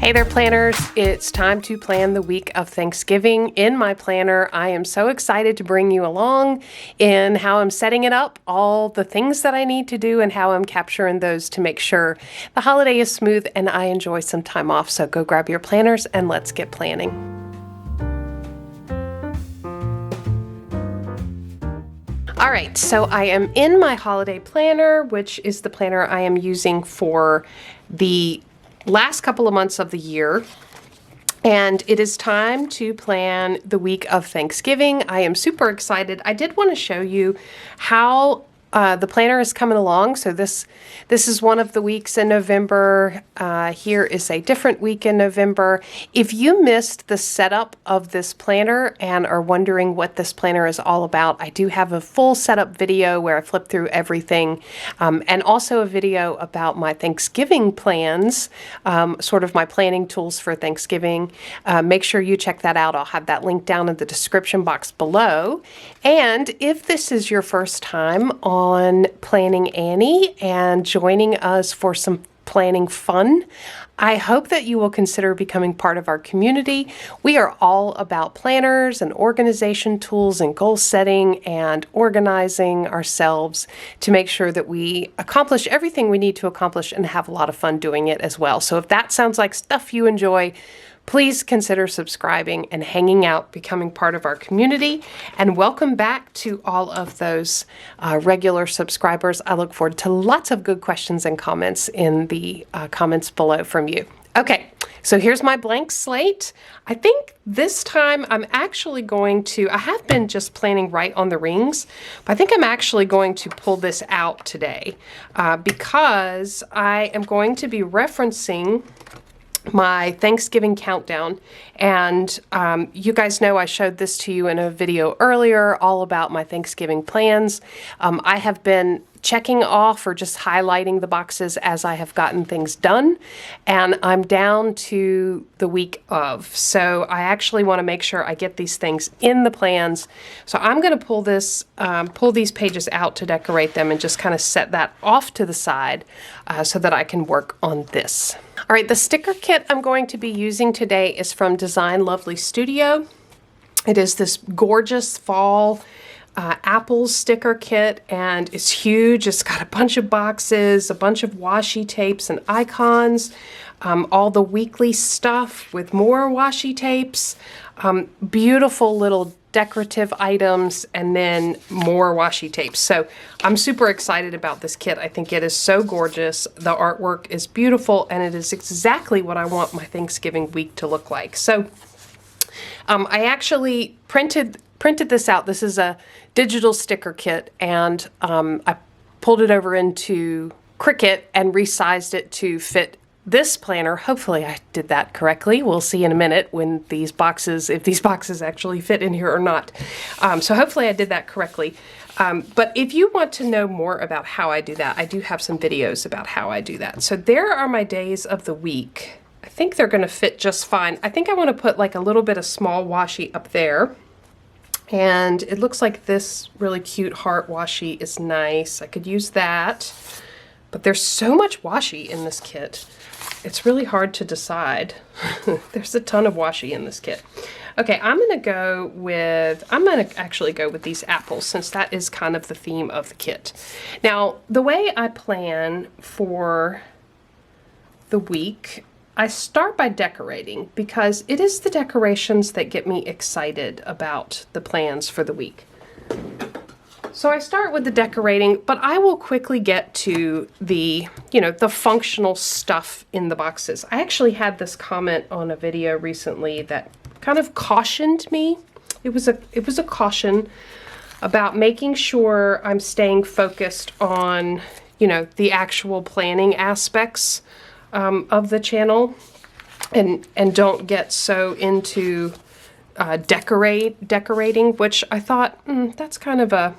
Hey there, planners. It's time to plan the week of Thanksgiving in my planner. I am so excited to bring you along in how I'm setting it up, all the things that I need to do, and how I'm capturing those to make sure the holiday is smooth and I enjoy some time off. So go grab your planners and let's get planning. All right, so I am in my holiday planner, which is the planner I am using for the last couple of months of the year, and it is time to plan the week of Thanksgiving. I am super excited. I did want to show you how the planner is coming along. So this is one of the weeks in November. Here is a different week in November. If you missed the setup of this planner and are wondering what this planner is all about, I do have a full setup video where I flip through everything, and also a video about my Thanksgiving plans, sort of my planning tools for Thanksgiving. Make sure you check that out. I'll have that link down in the description box below. And if this is your first time on Planning Annie and joining us for some planning fun, I hope that you will consider becoming part of our community. We are all about planners and organization tools and goal setting and organizing ourselves to make sure that we accomplish everything we need to accomplish and have a lot of fun doing it as well. So if that sounds like stuff you enjoy, please consider subscribing and hanging out, becoming part of our community. And welcome back to all of those regular subscribers. I look forward to lots of good questions and comments in the comments below from you. Okay, so here's my blank slate. I think this time I'm actually going to, I have been just planning right on the rings, but I think I'm actually going to pull this out today because I am going to be referencing my Thanksgiving countdown. And you guys know I showed this to you in a video earlier all about my Thanksgiving plans. I have been checking off or just highlighting the boxes as I have gotten things done, and I'm down to the week of. So I actually want to make sure I get these things in the plans. So I'm going to pull these pages out to decorate them and just kind of set that off to the side so that I can work on this. All right, the sticker kit I'm going to be using today is from Design Lovely Studio. It is this gorgeous fall apples sticker kit, and it's huge. It's got a bunch of boxes, a bunch of washi tapes and icons, all the weekly stuff with more washi tapes, beautiful little decorative items, and then more washi tapes. So I'm super excited about this kit. I think it is so gorgeous. The artwork is beautiful, and it is exactly what I want my Thanksgiving week to look like. So I actually printed this out. This is a digital sticker kit, and I pulled it over into Cricut and resized it to fit this planner. Hopefully I did that correctly. We'll see in a minute when if these boxes actually fit in here or not. So hopefully I did that correctly. But if you want to know more about how I do that, I do have some videos about how I do that. So there are my days of the week. I think they're going to fit just fine. I think I want to put like a little bit of small washi up there. And it looks like this really cute heart washi is nice. I could use that. But there's so much washi in this kit. It's really hard to decide. There's a ton of washi in this kit. Okay, I'm going to actually go with these apples, since that is kind of the theme of the kit. Now, the way I plan for the week, I start by decorating, because it is the decorations that get me excited about the plans for the week. So I start with the decorating, but I will quickly get to the functional stuff in the boxes. I actually had this comment on a video recently that kind of cautioned me. It was a caution about making sure I'm staying focused on, the actual planning aspects of the channel, and don't get so into decorating, which I thought that's kind of a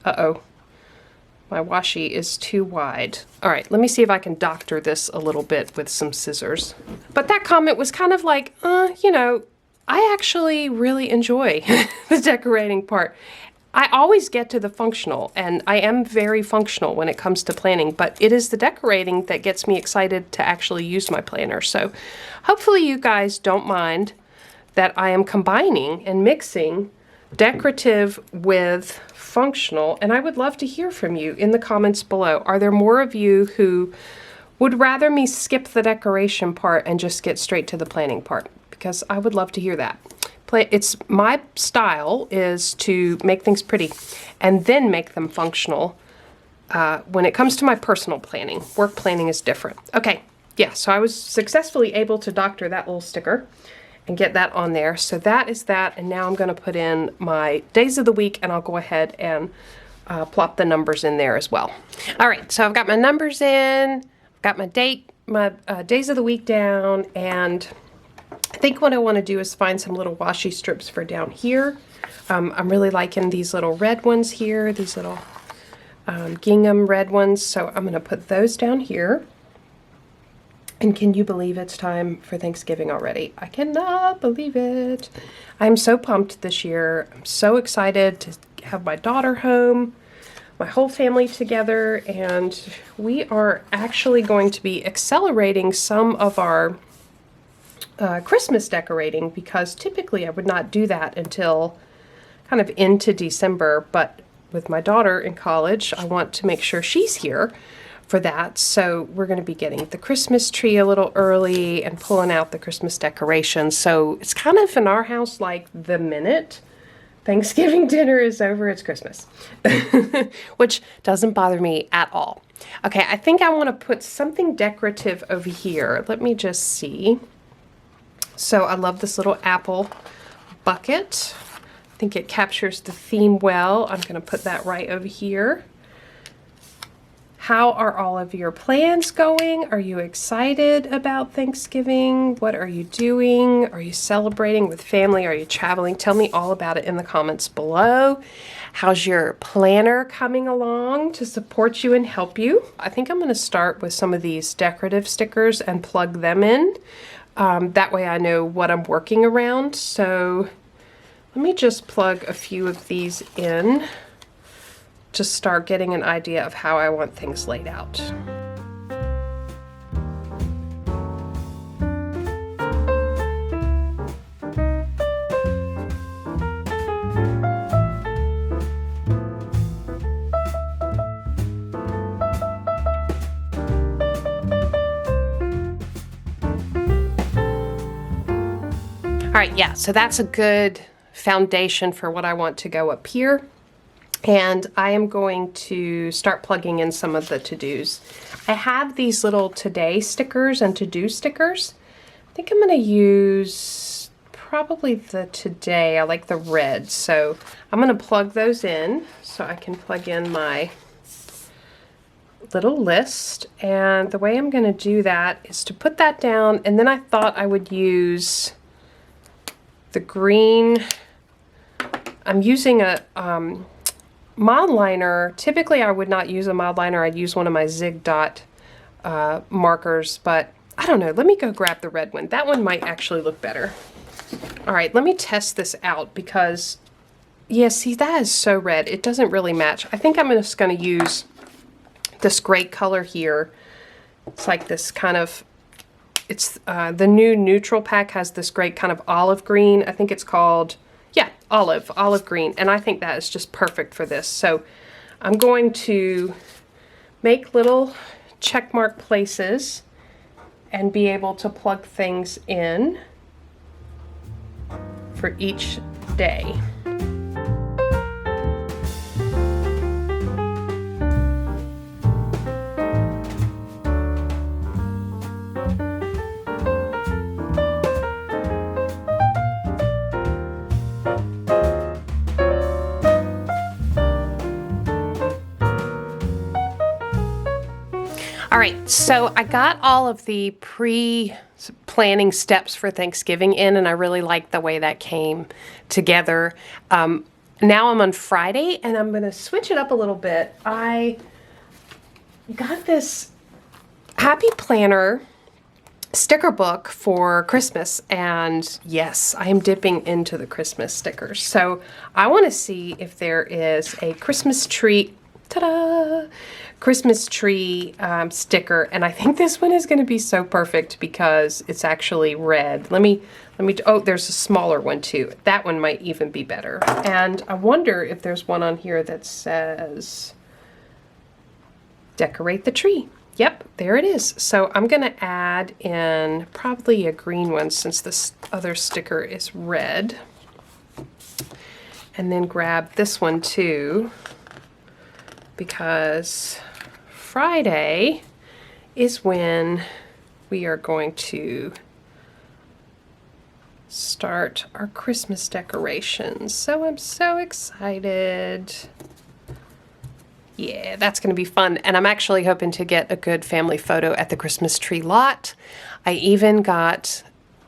my washi is too wide. All right, let me see if I can doctor this a little bit with some scissors. But that comment was kind of like, I actually really enjoy the decorating part. I always get to the functional, and I am very functional when it comes to planning, but it is the decorating that gets me excited to actually use my planner. So hopefully you guys don't mind that I am combining and mixing decorative with functional, and I would love to hear from you in the comments below. Are there more of you who would rather me skip the decoration part and just get straight to the planning part? Because I would love to hear that. It's my style is to make things pretty and then make them functional. When it comes to my personal planning, work planning is different. Okay, yeah, so I was successfully able to doctor that little sticker and get that on there. So that is that, and now I'm going to put in my days of the week, and I'll go ahead and plop the numbers in there as well. All right, so I've got my numbers in, got my days of the week down, and I think what I want to do is find some little washi strips for down here. I'm really liking these little red ones here, these little gingham red ones, so I'm going to put those down here. And can you believe it's time for Thanksgiving already? I cannot believe it. I'm so pumped this year. I'm so excited to have my daughter home, my whole family together, and we are actually going to be accelerating some of our Christmas decorating, because typically I would not do that until kind of into December, but with my daughter in college, I want to make sure she's here for that. So we're going to be getting the Christmas tree a little early and pulling out the Christmas decorations. So it's kind of in our house like the minute Thanksgiving dinner is over, it's Christmas, which doesn't bother me at all. Okay, I think I want to put something decorative over here. Let me just see. So I love this little apple bucket. I think it captures the theme well. I'm going to put that right over here. How are all of your plans going? Are you excited about Thanksgiving? What are you doing? Are you celebrating with family? Are you traveling? Tell me all about it in the comments below. How's your planner coming along to support you and help you? I think I'm going to start with some of these decorative stickers and plug them in. That way I know what I'm working around. So let me just plug a few of these in to start getting an idea of how I want things laid out. All right, yeah, so that's a good foundation for what I want to go up here. And I am going to start plugging in some of the to-dos. I have these little today stickers and to-do stickers. I think I'm going to use probably the today. I like the red. So I'm going to plug those in so I can plug in my little list. And the way I'm going to do that is to put that down, and then I thought I would use the green. I'm using a mod liner. Typically I would not use a mod liner. I'd use one of my Zig Dot markers, but I don't know. Let me go grab the red one. That one might actually look better. All right, let me test this out because, yeah, see, that is so red. It doesn't really match. I think I'm just going to use this great color here. It's like this kind of, it's the new neutral pack has this great kind of olive green. I think it's called, yeah, olive green, and I think that is just perfect for this. So I'm going to make little check mark places and be able to plug things in for each day. All right, so I got all of the pre-planning steps for Thanksgiving in, and I really like the way that came together. Now I'm on Friday, and I'm going to switch it up a little bit. I got this happy planner sticker book for Christmas, and yes, I am dipping into the Christmas stickers. So I want to see if there is a Christmas tree, ta-da, Christmas tree sticker, and I think this one is going to be so perfect because it's actually red. Let me, oh, there's a smaller one too. That one might even be better. And I wonder if there's one on here that says, decorate the tree. Yep, there it is. So I'm going to add in probably a green one since this other sticker is red. And then grab this one too, because Friday is when we are going to start our Christmas decorations. So I'm so excited. Yeah, that's going to be fun. And I'm actually hoping to get a good family photo at the Christmas tree lot. I even got,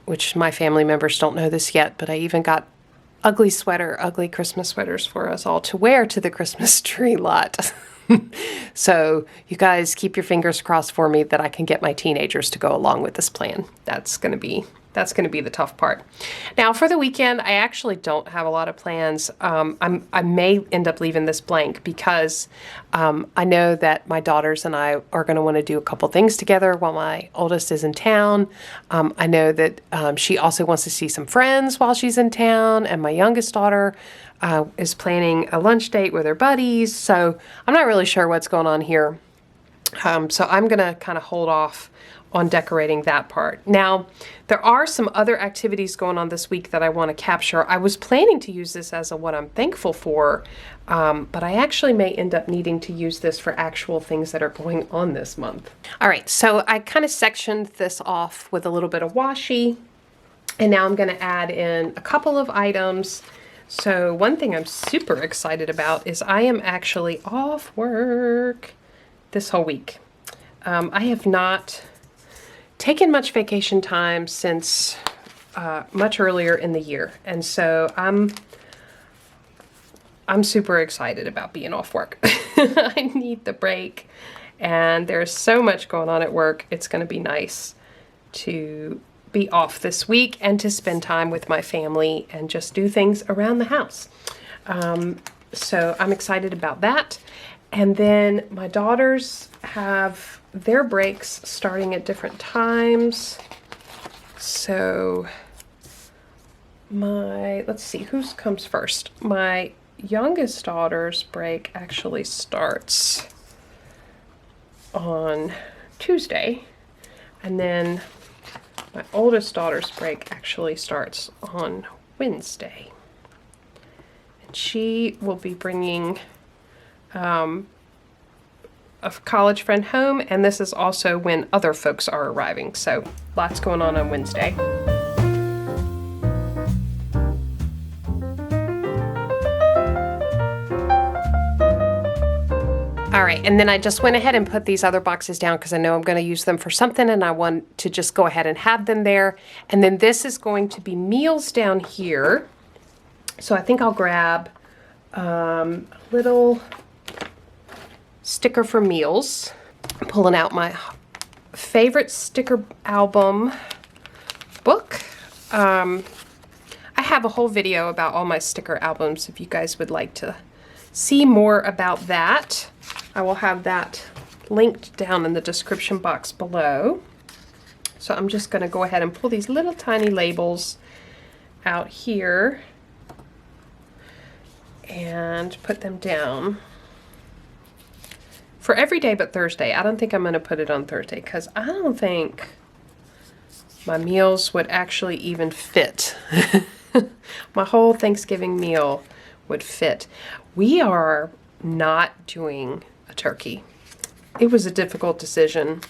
which my family members don't know this yet, but I even got ugly Christmas sweaters for us all to wear to the Christmas tree lot. So you guys keep your fingers crossed for me that I can get my teenagers to go along with this plan. That's going to be the tough part. Now for the weekend, I actually don't have a lot of plans. I may end up leaving this blank because I know that my daughters and I are going to want to do a couple things together while my oldest is in town. I know that she also wants to see some friends while she's in town, and my youngest daughter is planning a lunch date with her buddies. So I'm not really sure what's going on here. So I'm going to kind of hold off on decorating that part. Now, there are some other activities going on this week that I want to capture. I was planning to use this as a what I'm thankful for, but I actually may end up needing to use this for actual things that are going on this month. All right, so I kind of sectioned this off with a little bit of washi, and now I'm going to add in a couple of items. So one thing I'm super excited about is I am actually off work this whole week. I have not taken much vacation time since much earlier in the year, and so I'm super excited about being off work. I need the break, and there's so much going on at work. It's going to be nice to be off this week and to spend time with my family and just do things around the house. So I'm excited about that. And then my daughters have their breaks starting at different times. So let's see, whose comes first? My youngest daughter's break actually starts on Tuesday, and then my oldest daughter's break actually starts on Wednesday. And she will be bringing a college friend home, and this is also when other folks are arriving. So lots going on Wednesday. All right, and then I just went ahead and put these other boxes down because I know I'm going to use them for something, and I want to just go ahead and have them there. And then this is going to be meals down here. So I think I'll grab a little sticker for meals. I'm pulling out my favorite sticker album book. I have a whole video about all my sticker albums if you guys would like to see more about that. I will have that linked down in the description box below. So I'm just going to go ahead and pull these little tiny labels out here and put them down for every day but Thursday. I don't think I'm going to put it on Thursday because I don't think my meals would actually even fit. My whole Thanksgiving meal would fit. We are not doing a turkey. It was a difficult decision,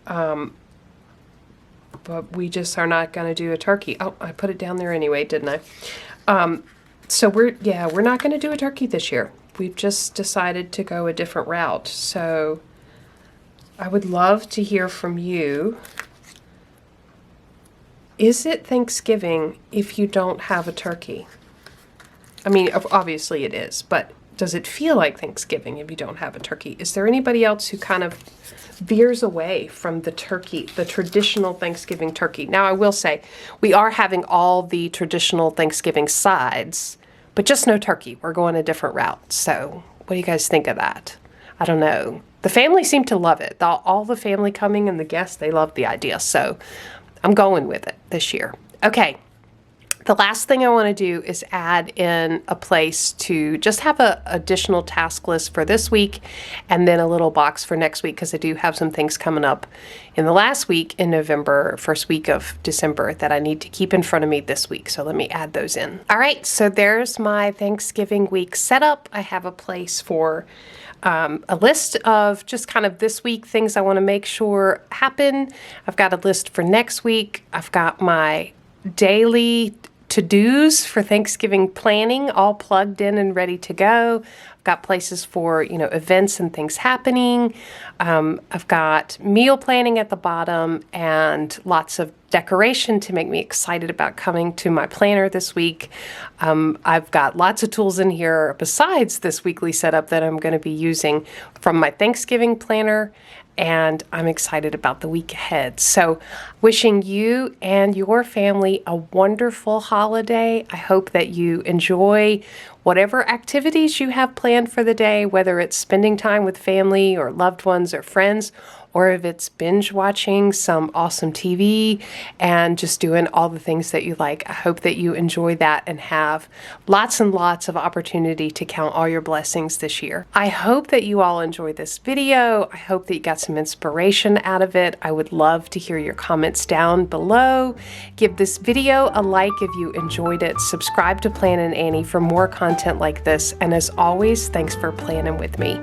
but we just are not going to do a turkey. Oh, I put it down there anyway, didn't I? So we're not going to do a turkey this year. We've just decided to go a different route. So I would love to hear from you. Is it Thanksgiving if you don't have a turkey? I mean, obviously it is, but Does it feel like Thanksgiving if you don't have a turkey? Is there anybody else who kind of veers away from the turkey, the traditional Thanksgiving turkey? Now, I will say, we are having all the traditional Thanksgiving sides, but just no turkey. We're going a different route. So what do you guys think of that? I don't know. The family seemed to love it. All the family coming and the guests, they loved the idea. So I'm going with it this year. Okay. The last thing I want to do is add in a place to just have an additional task list for this week and then a little box for next week, because I do have some things coming up in the last week in November, first week of December, that I need to keep in front of me this week. So let me add those in. All right, so there's my Thanksgiving week setup. I have a place for a list of just kind of this week things I want to make sure happen. I've got a list for next week. I've got my daily to-dos for Thanksgiving planning all plugged in and ready to go. I've got places for, events and things happening. I've got meal planning at the bottom and lots of decoration to make me excited about coming to my planner this week. I've got lots of tools in here besides this weekly setup that I'm going to be using from my Thanksgiving planner, and I'm excited about the week ahead. So wishing you and your family a wonderful holiday. I hope that you enjoy whatever activities you have planned for the day, whether it's spending time with family or loved ones or friends, or if it's binge watching some awesome TV and just doing all the things that you like. I hope that you enjoy that and have lots and lots of opportunity to count all your blessings this year. I hope that you all enjoyed this video. I hope that you got some inspiration out of it. I would love to hear your comments down below. Give this video a like if you enjoyed it. Subscribe to Plannin' Annie for more content like this. And as always, thanks for planning with me.